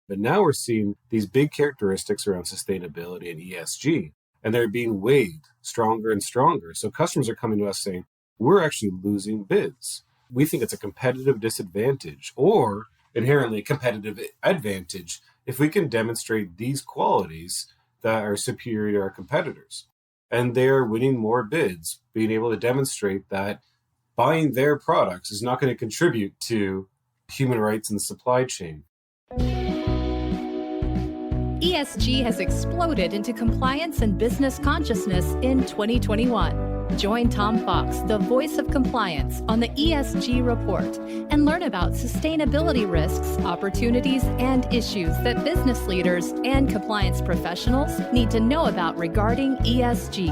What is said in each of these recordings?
But now we're seeing these big characteristics around sustainability and ESG, and they're being weighed stronger and stronger. So customers are coming to us saying, we're actually losing bids. We think it's a competitive disadvantage or inherently competitive advantage if we can demonstrate these qualities that are superior to our competitors. And they're winning more bids, being able to demonstrate that buying their products is not going to contribute to human rights in the supply chain. ESG has exploded into compliance and business consciousness in 2021. Join Tom Fox, the voice of compliance, on the ESG Report and learn about sustainability risks, opportunities, and issues that business leaders and compliance professionals need to know about regarding ESG.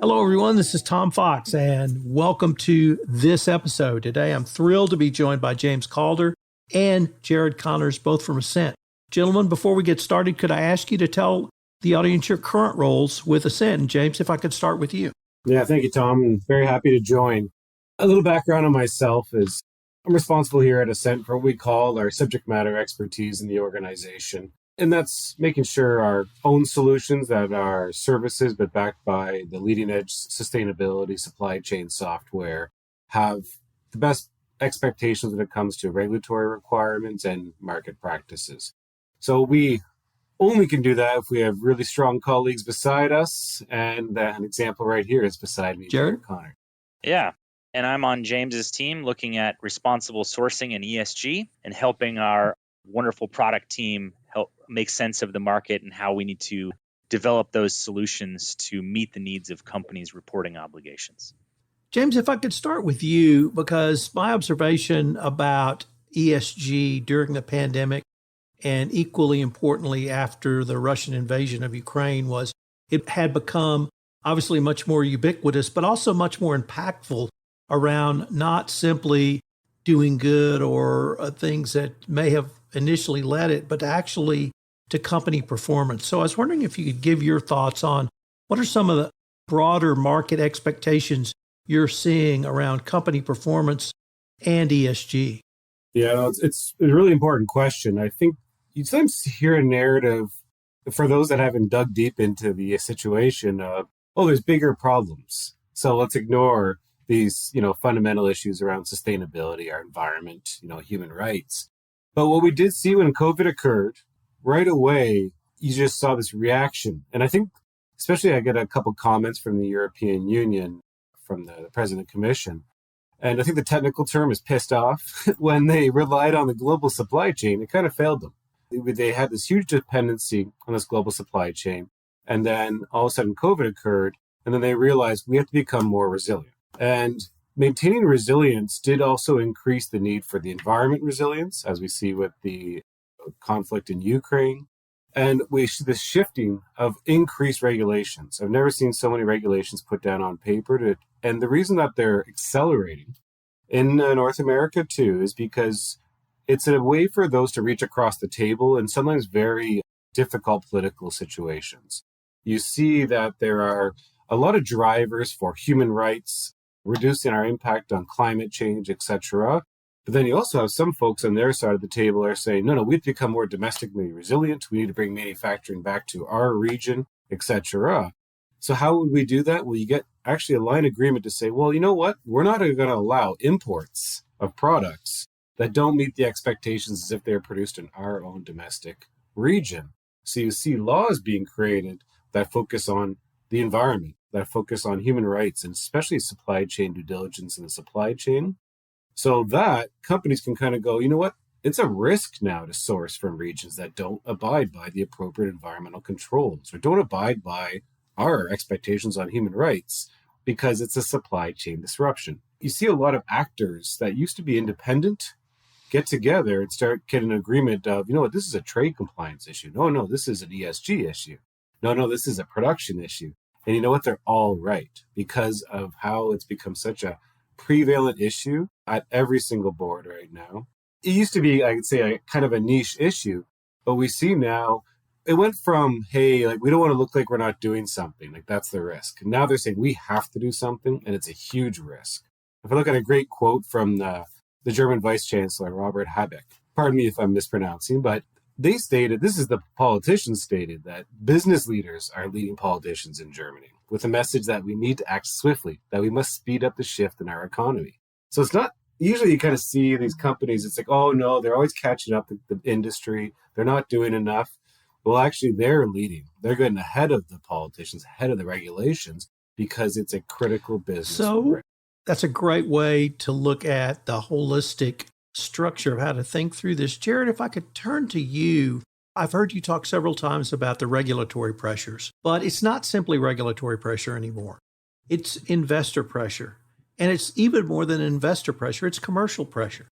Hello, everyone. This is Tom Fox, and welcome to this episode. Today, I'm thrilled to be joined by James Calder and Jared Connors, both from Assent. Gentlemen, before we get started, could I ask you to tell the audience your current roles with Assent? And James, if I could start with you. Yeah, thank you, Tom. I'm very happy to join. A little background on myself is I'm responsible here at Assent for what we call our subject matter expertise in the organization. And that's making sure our own solutions that are services, but backed by the leading edge sustainability supply chain software, have the best expectations when it comes to regulatory requirements and market practices. So we only can do that if we have really strong colleagues beside us. And an example right here is beside me, Jared Connor. Yeah. And I'm on James's team looking at responsible sourcing and ESG and helping our wonderful product team help make sense of the market and how we need to develop those solutions to meet the needs of companies' reporting obligations. James, if I could start with you, because my observation about ESG during the pandemic and equally importantly after the Russian invasion of Ukraine was it had become obviously much more ubiquitous, but also much more impactful around not simply doing good or things that may have initially led it, but actually to company performance. So I was wondering if you could give your thoughts on what are some of the broader market expectations you're seeing around company performance and ESG? Yeah, it's a really important question. I think you sometimes hear a narrative for those that haven't dug deep into the situation of, oh, there's bigger problems. So let's ignore these, fundamental issues around sustainability, our environment, human rights. But what we did see when COVID occurred, right away, you just saw this reaction. And I think, especially I get a couple comments from the European Union, from the President Commission. And I think the technical term is pissed off. When they relied on the global supply chain, it kind of failed them. They had this huge dependency on this global supply chain. And then all of a sudden COVID occurred. And then they realized we have to become more resilient. And maintaining resilience did also increase the need for the environment resilience, as we see with the conflict in Ukraine. And we see the shifting of increased regulations. I've never seen so many regulations put down on paper. And the reason that they're accelerating in North America too is because it's a way for those to reach across the table in sometimes very difficult political situations. You see that there are a lot of drivers for human rights, reducing our impact on climate change, etc. But then you also have some folks on their side of the table are saying, no, we have to become more domestically resilient. We need to bring manufacturing back to our region, etc. So how would we do that? Well, you get actually a line agreement to say, well, you know what? We're not going to allow imports of products that don't meet the expectations as if they're produced in our own domestic region. So you see laws being created that focus on the environment, that focus on human rights, and especially supply chain due diligence in the supply chain. So that companies can kind of go, you know what? It's a risk now to source from regions that don't abide by the appropriate environmental controls or don't abide by our expectations on human rights because it's a supply chain disruption. You see a lot of actors that used to be independent get together and start getting an agreement of, you know what, this is a trade compliance issue. No, this is an ESG issue. No, this is a production issue. And you know what? They're all right because of how it's become such a prevalent issue at every single board right now. It used to be, I could say, a kind of a niche issue, but we see now it went from, hey, we don't want to look like we're not doing something. That's the risk. And now they're saying we have to do something, and it's a huge risk. If I look at a great quote from the the German Vice Chancellor, Robert Habeck. Pardon me if I'm mispronouncing, but they stated, this is the politicians stated, that business leaders are leading politicians in Germany with a message that we need to act swiftly, that we must speed up the shift in our economy. So it's not, usually you kind of see these companies, it's like, oh no, they're always catching up the industry. They're not doing enough. Well, actually, they're leading. They're getting ahead of the politicians, ahead of the regulations, because it's a critical business. So that's a great way to look at the holistic structure of how to think through this. Jared, if I could turn to you, I've heard you talk several times about the regulatory pressures, but it's not simply regulatory pressure anymore. It's investor pressure. And it's even more than investor pressure, it's commercial pressure.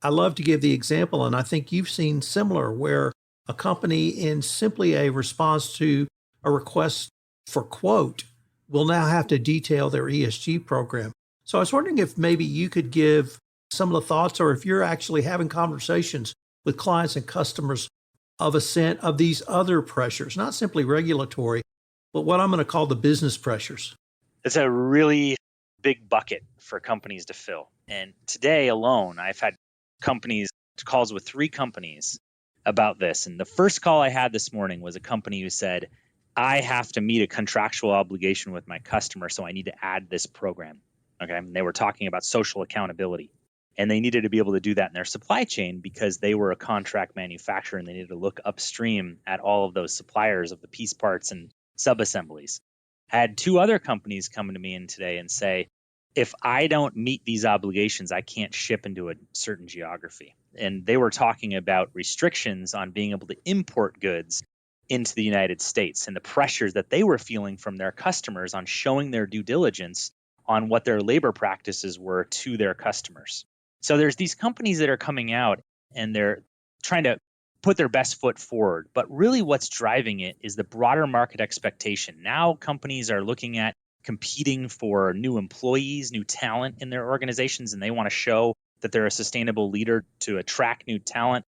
I love to give the example, and I think you've seen similar, where a company in simply a response to a request for quote will now have to detail their ESG program. So I was wondering if maybe you could give some of the thoughts, or if you're actually having conversations with clients and customers of Assent of these other pressures, not simply regulatory, but what I'm going to call the business pressures. It's a really big bucket for companies to fill. And today alone, I've had calls with 3 companies about this. And the first call I had this morning was a company who said, I have to meet a contractual obligation with my customer, so I need to add this program. Okay. And they were talking about social accountability. And they needed to be able to do that in their supply chain because they were a contract manufacturer and they needed to look upstream at all of those suppliers of the piece parts and subassemblies. I had 2 other companies come to me in today and say, if I don't meet these obligations, I can't ship into a certain geography. And they were talking about restrictions on being able to import goods into the United States and the pressures that they were feeling from their customers on showing their due diligence on what their labor practices were to their customers. So there's these companies that are coming out and they're trying to put their best foot forward. But really what's driving it is the broader market expectation. Now companies are looking at competing for new employees, new talent in their organizations, and they want to show that they're a sustainable leader to attract new talent.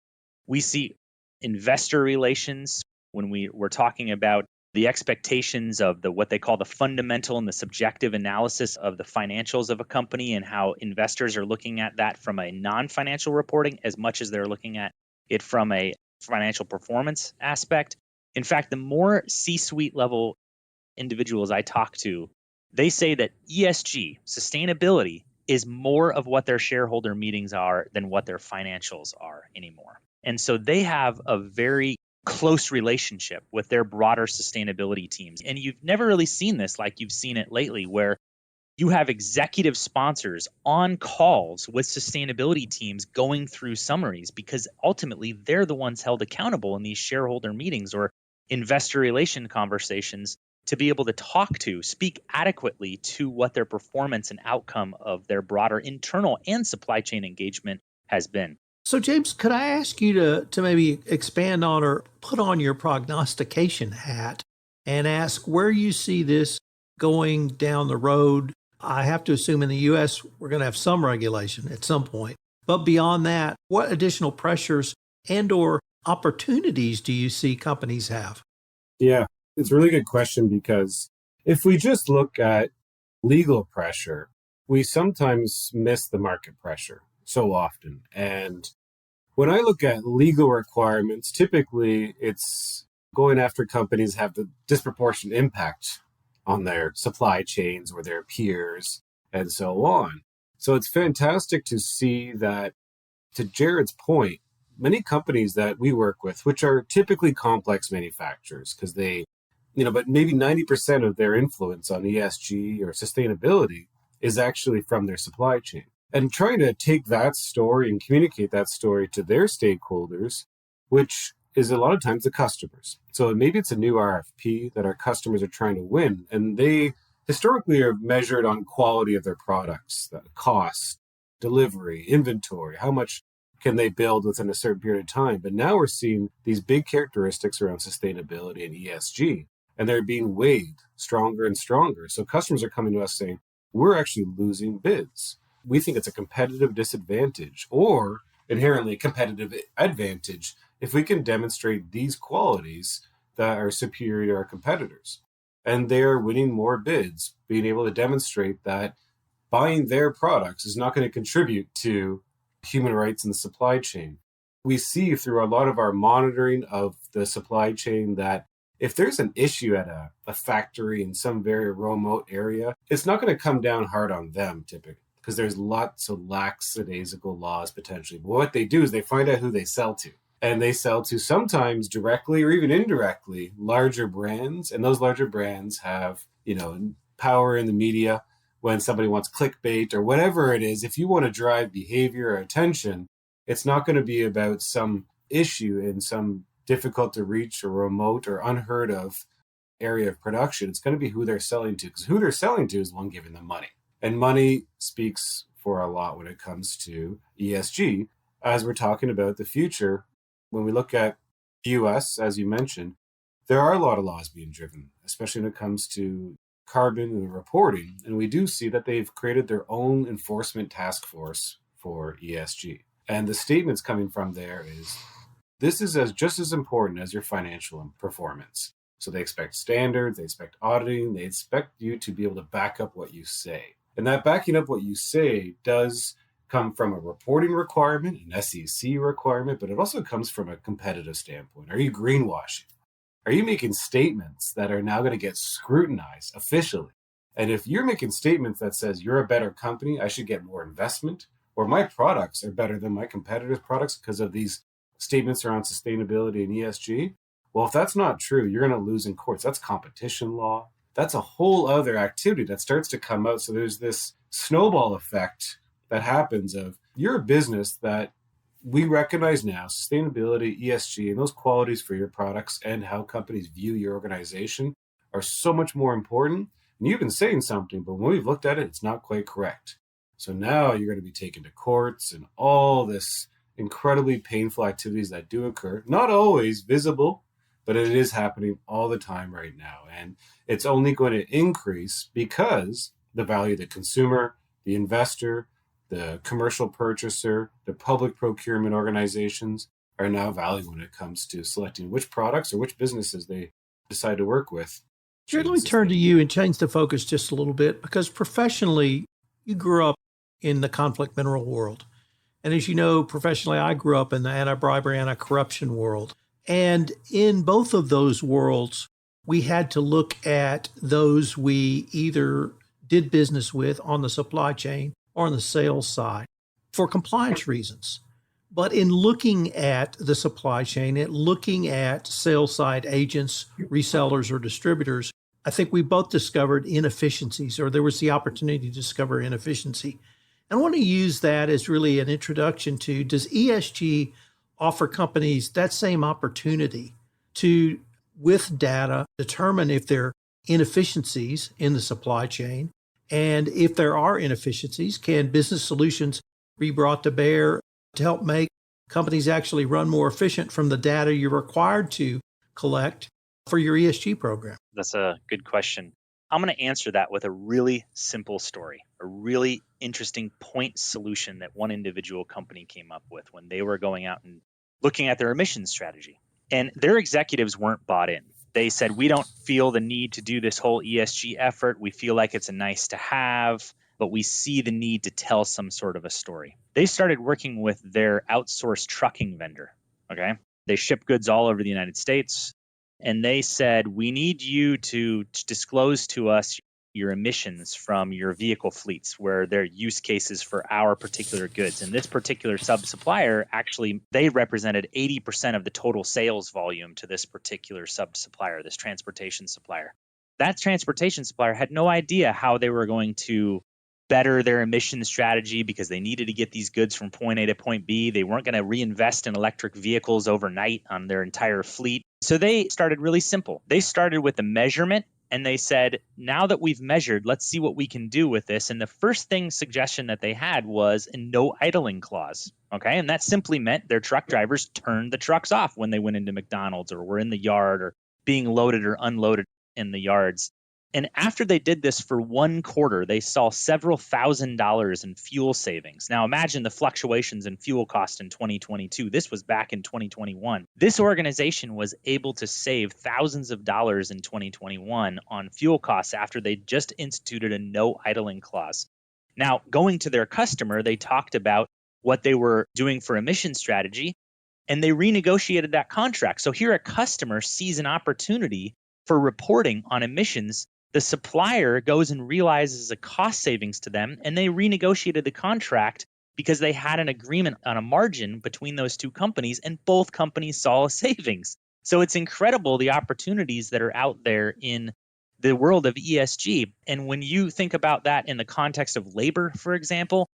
We see investor relations when we're talking about the expectations of what they call the fundamental and the subjective analysis of the financials of a company, and how investors are looking at that from a non-financial reporting as much as they're looking at it from a financial performance aspect. In fact, the more C-suite level individuals I talk to, they say that ESG, sustainability, is more of what their shareholder meetings are than what their financials are anymore. And so they have a very close relationship with their broader sustainability teams. And you've never really seen this like you've seen it lately, where you have executive sponsors on calls with sustainability teams going through summaries, because ultimately they're the ones held accountable in these shareholder meetings or investor relation conversations to be able to speak adequately to what their performance and outcome of their broader internal and supply chain engagement has been. So James, could I ask you to maybe expand on or put on your prognostication hat and ask where you see this going down the road? I have to assume in the U.S. we're going to have some regulation at some point. But beyond that, what additional pressures and or opportunities do you see companies have? Yeah, it's a really good question, because if we just look at legal pressure, we sometimes miss the market pressure so often. And when I look at legal requirements, typically it's going after companies that have the disproportionate impact on their supply chains or their peers and so on. So it's fantastic to see that, to Jared's point, many companies that we work with, which are typically complex manufacturers, because they, but maybe 90% of their influence on ESG or sustainability is actually from their supply chain. And trying to take that story and communicate that story to their stakeholders, which is a lot of times the customers. So maybe it's a new RFP that our customers are trying to win, and they historically are measured on quality of their products, the cost, delivery, inventory, how much can they build within a certain period of time. But now we're seeing these big characteristics around sustainability and ESG, and they're being weighed stronger and stronger. So customers are coming to us saying, we're actually losing bids. We think it's a competitive disadvantage or inherently a competitive advantage if we can demonstrate these qualities that are superior to our competitors. And they're winning more bids, being able to demonstrate that buying their products is not going to contribute to human rights in the supply chain. We see through a lot of our monitoring of the supply chain that if there's an issue at a factory in some very remote area, it's not going to come down hard on them typically because there's lots of lackadaisical laws potentially. But what they do is they find out who they sell to. And they sell to sometimes directly or even indirectly larger brands. And those larger brands have, power in the media when somebody wants clickbait or whatever it is. If you want to drive behavior or attention, it's not going to be about some issue in some difficult to reach or remote or unheard of area of production. It's going to be who they're selling to, because who they're selling to is the one giving them money. And money speaks for a lot when it comes to ESG. As we're talking about the future, when we look at US, as you mentioned, there are a lot of laws being driven, especially when it comes to carbon and reporting. And we do see that they've created their own enforcement task force for ESG. And the statements coming from there is, this is just as important as your financial performance. So they expect standards, they expect auditing, they expect you to be able to back up what you say. And that backing up what you say does come from a reporting requirement, an SEC requirement, but it also comes from a competitive standpoint. Are you greenwashing? Are you making statements that are now going to get scrutinized officially? And if you're making statements that says you're a better company, I should get more investment, or my products are better than my competitors' products because of these statements around sustainability and ESG, well, if that's not true, you're going to lose in courts. That's competition law. That's a whole other activity that starts to come out. So there's this snowball effect that happens of you're a business that we recognize now, sustainability, ESG, and those qualities for your products and how companies view your organization are so much more important. And you've been saying something, but when we've looked at it, it's not quite correct. So now you're going to be taken to courts and all this incredibly painful activities that do occur, not always visible, but it is happening all the time right now. And it's only going to increase because the value of the consumer, the investor, the commercial purchaser, the public procurement organizations are now valuing when it comes to selecting which products or which businesses they decide to work with. Jared, let me turn to you and change the focus just a little bit, because professionally, you grew up in the conflict mineral world. And as you know, professionally, I grew up in the anti-bribery, anti-corruption world. And in both of those worlds, we had to look at those we either did business with on the supply chain or on the sales side for compliance reasons. But in looking at the supply chain, and looking at sales side agents, resellers, or distributors, I think we both discovered inefficiencies, or there was the opportunity to discover inefficiency. And I want to use that as really an introduction to, does ESG offer companies that same opportunity to, with data, determine if there are inefficiencies in the supply chain? And if there are inefficiencies, can business solutions be brought to bear to help make companies actually run more efficient from the data you're required to collect for your ESG program? That's a good question. I'm going to answer that with a really simple story, a really interesting point solution that one individual company came up with when they were going out and looking at their emissions strategy. And their executives weren't bought in. They said, we don't feel the need to do this whole ESG effort. We feel like it's a nice to have, but we see the need to tell some sort of a story. They started working with their outsourced trucking vendor. Okay. They ship goods all over the United States. And they said, we need you to disclose to us your emissions from your vehicle fleets, where they're use cases for our particular goods. And this particular sub-supplier, actually, they represented 80% of the total sales volume to this particular sub-supplier, this transportation supplier. That transportation supplier had no idea how they were going to better their emission strategy because they needed to get these goods from point A to point B. They weren't going to reinvest in electric vehicles overnight on their entire fleet. So they started really simple. They started with a measurement, and they said, now that we've measured, let's see what we can do with this. And the first suggestion that they had was a no idling clause. Okay. And that simply meant their truck drivers turned the trucks off when they went into McDonald's or were in the yard or being loaded or unloaded in the yards. And after they did this for 1 quarter, they saw several $1,000s in fuel savings. Now imagine the fluctuations in fuel cost in 2022. This was back in 2021. This organization was able to save thousands of dollars in 2021 on fuel costs after they just instituted a no idling clause. Now, going to their customer, they talked about what they were doing for emission strategy, and they renegotiated that contract. So here a customer sees an opportunity for reporting on emissions. The supplier goes and realizes a cost savings to them, and they renegotiated the contract because they had an agreement on a margin between those two companies, and both companies saw a savings. So it's incredible the opportunities that are out there in the world of ESG. And when you think about that in the context of labor, for example,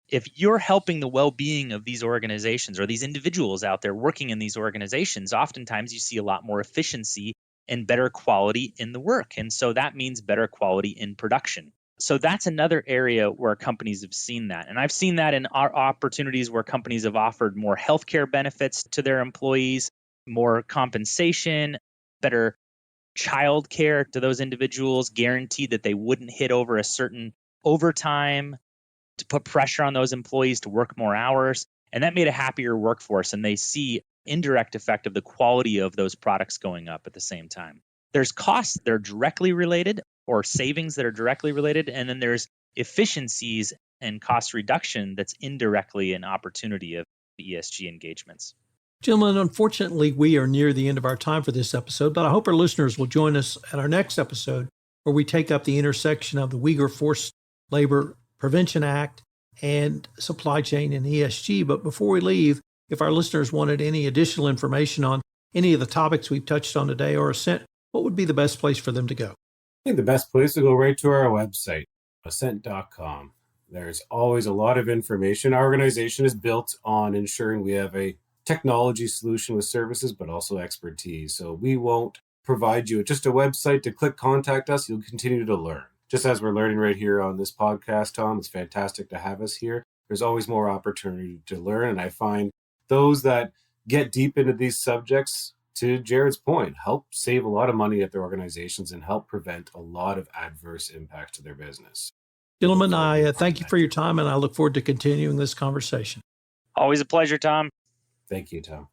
if you're helping the well-being of these organizations or these individuals out there working in these organizations, oftentimes you see a lot more efficiency and better quality in the work. And so that means better quality in production. So that's another area where companies have seen that. And I've seen that in our opportunities where companies have offered more healthcare benefits to their employees, more compensation, better childcare to those individuals, guaranteed that they wouldn't hit over a certain overtime, to put pressure on those employees to work more hours. And that made a happier workforce. And they see indirect effect of the quality of those products going up at the same time. There's costs that are directly related or savings that are directly related. And then there's efficiencies and cost reduction that's indirectly an opportunity of ESG engagements. Gentlemen, unfortunately, we are near the end of our time for this episode, but I hope our listeners will join us at our next episode where we take up the intersection of the Uyghur Forced Labor Prevention Act and supply chain and ESG. But before we leave, if our listeners wanted any additional information on any of the topics we've touched on today or Assent, what would be the best place for them to go? I think the best place to go right to our website, assent.com. There's always a lot of information. Our organization is built on ensuring we have a technology solution with services, but also expertise. So we won't provide you just a website to click contact us. You'll continue to learn. Just as we're learning right here on this podcast, Tom, it's fantastic to have us here. There's always more opportunity to learn. And I find those that get deep into these subjects, to Jared's point, help save a lot of money at their organizations and help prevent a lot of adverse impacts to their business. Gentlemen, I thank you for your time, and I look forward to continuing this conversation. Always a pleasure, Tom. Thank you, Tom.